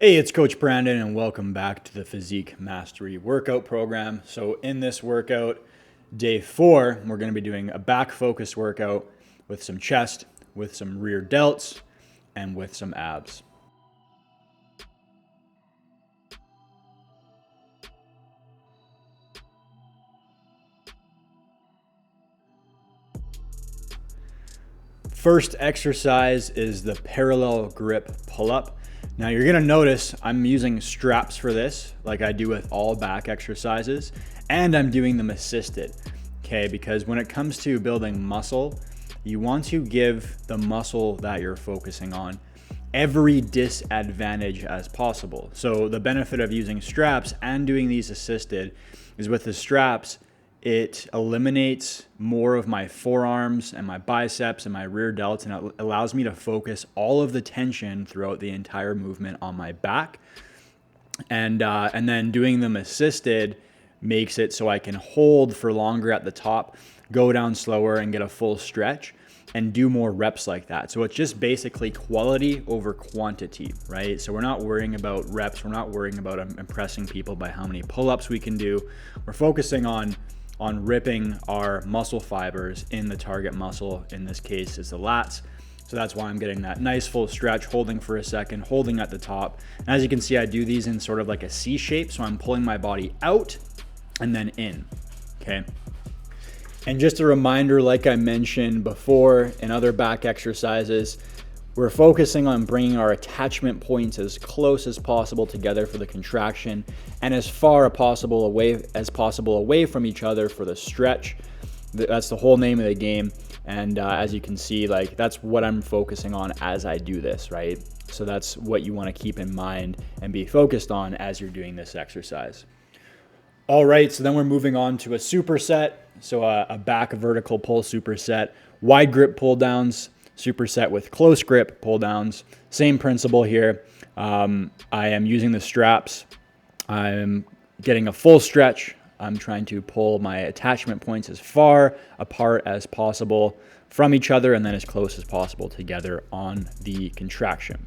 Hey, it's Coach Brandon and welcome back to the Physique Mastery Workout Program. So in this workout, day 4, we're going to be doing a back focused workout with some chest, with some rear delts, and with some abs. First exercise is the parallel grip pull-up. Now you're gonna notice I'm using straps for this, like I do with all back exercises, and I'm doing them assisted, okay? Because when it comes to building muscle, you want to give the muscle that you're focusing on every disadvantage as possible. So the benefit of using straps and doing these assisted is with the straps, it eliminates more of my forearms and my biceps and my rear delts, and it allows me to focus all of the tension throughout the entire movement on my back. And then doing them assisted makes it so I can hold for longer at the top, go down slower and get a full stretch and do more reps like that. So it's just basically quality over quantity, right? So we're not worrying about reps. We're not worrying about impressing people by how many pull-ups we can do. We're focusing on ripping our muscle fibers in the target muscle. In this case is the lats. So that's why I'm getting that nice full stretch, holding for a second, holding at the top. And as you can see, I do these in sort of like a C shape. So I'm pulling my body out and then in, okay? And just a reminder, like I mentioned before in other back exercises, we're focusing on bringing our attachment points as close as possible together for the contraction and as far as possible away from each other for the stretch. That's the whole name of the game. And as you can see, like that's what I'm focusing on as I do this, right? So that's what you want to keep in mind and be focused on as you're doing this exercise. All right, so then we're moving on to a superset. So a back vertical pull superset, wide grip pull downs, superset with close grip pull downs. Same principle here. I am using the straps. I'm getting a full stretch. I'm trying to pull my attachment points as far apart as possible from each other and then as close as possible together on the contraction.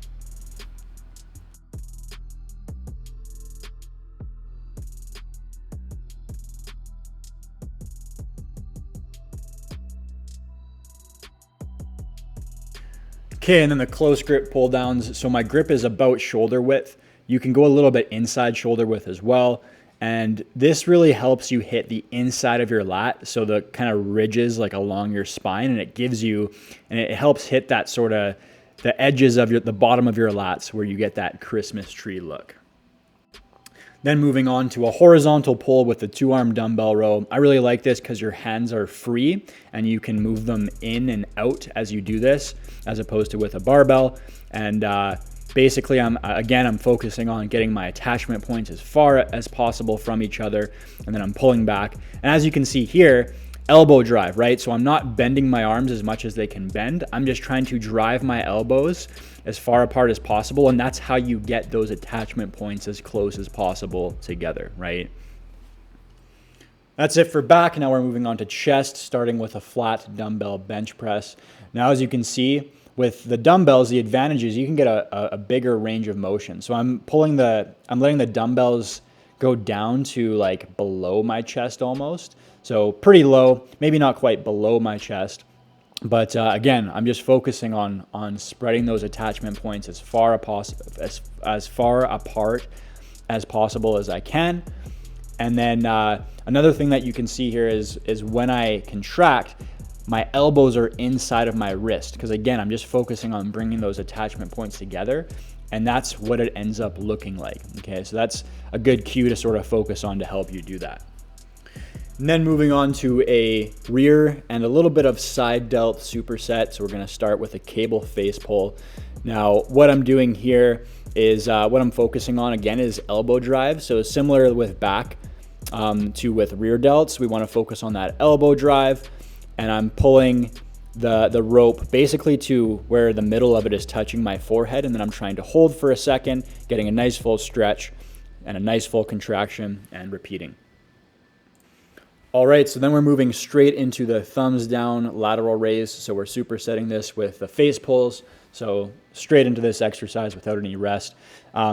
Okay, and then the close grip pull downs. So my grip is about shoulder width. You can go a little bit inside shoulder width as well. And this really helps you hit the inside of your lat. So the kind of ridges like along your spine, and it gives you, and it helps hit that sort of the edges of the bottom of your lats where you get that Christmas tree look. Then moving on to a horizontal pull with the 2-arm dumbbell row. I really like this because your hands are free and you can move them in and out as you do this, as opposed to with a barbell. And basically, I'm focusing on getting my attachment points as far as possible from each other, and then I'm pulling back. And as you can see here, elbow drive, right? So I'm not bending my arms as much as they can bend. I'm just trying to drive my elbows as far apart as possible, and that's how you get those attachment points as close as possible together, right? That's it for back. Now we're moving on to chest, starting with a flat dumbbell bench press. Now, as you can see, with the dumbbells, the advantage is you can get a bigger range of motion. So I'm letting the dumbbells go down to like below my chest almost. So pretty low, maybe not quite below my chest. But again, I'm just focusing on spreading those attachment points as far apart as possible as I can. And then another thing that you can see here is when I contract, my elbows are inside of my wrist, because again, I'm just focusing on bringing those attachment points together, and that's what it ends up looking like. Okay, so that's a good cue to sort of focus on to help you do that. And then moving on to a rear and a little bit of side delt superset. So we're going to start with a cable face pull. Now, what I'm doing here is what I'm focusing on again is elbow drive. So similar with back to with rear delts, we want to focus on that elbow drive. And I'm pulling the rope basically to where the middle of it is touching my forehead, and then I'm trying to hold for a second, getting a nice full stretch and a nice full contraction and repeating. All right, so then we're moving straight into the thumbs down lateral raise. So we're supersetting this with the face pulls. So straight into this exercise without any rest.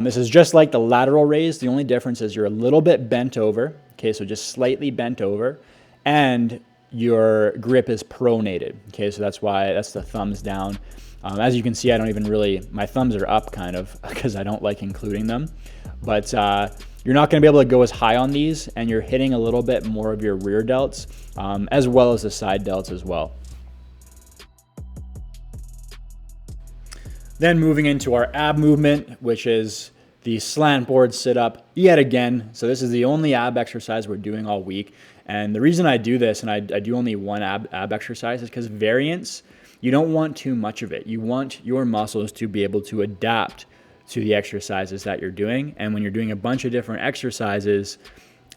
This is just like the lateral raise. The only difference is you're a little bit bent over. Okay, so just slightly bent over, and your grip is pronated. Okay, so that's why that's the thumbs down. As you can see, I don't even really, my thumbs are up kind of because I don't like including them. But you're not going to be able to go as high on these, and you're hitting a little bit more of your rear delts as well as the side delts as well. Then moving into our ab movement, which is the slant board sit up yet again. So this is the only ab exercise we're doing all week. And the reason I do this, and I do only one ab exercise, is because variance, you don't want too much of it. You want your muscles to be able to adapt to the exercises that you're doing. And when you're doing a bunch of different exercises,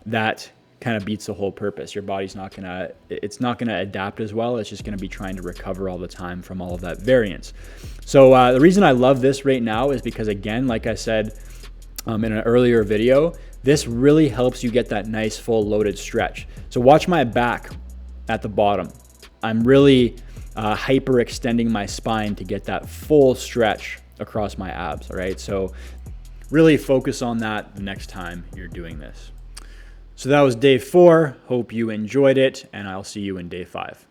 that kind of beats the whole purpose. Your body's not gonna, it's not gonna adapt as well. It's just gonna be trying to recover all the time from all of that variance. So the reason I love this right now is because, again, like I said in an earlier video, this really helps you get that nice full loaded stretch. So watch my back at the bottom. I'm really hyper extending my spine to get that full stretch across my abs, all right? So really focus on that the next time you're doing this. So that was day 4. Hope you enjoyed it, and I'll see you in day 5.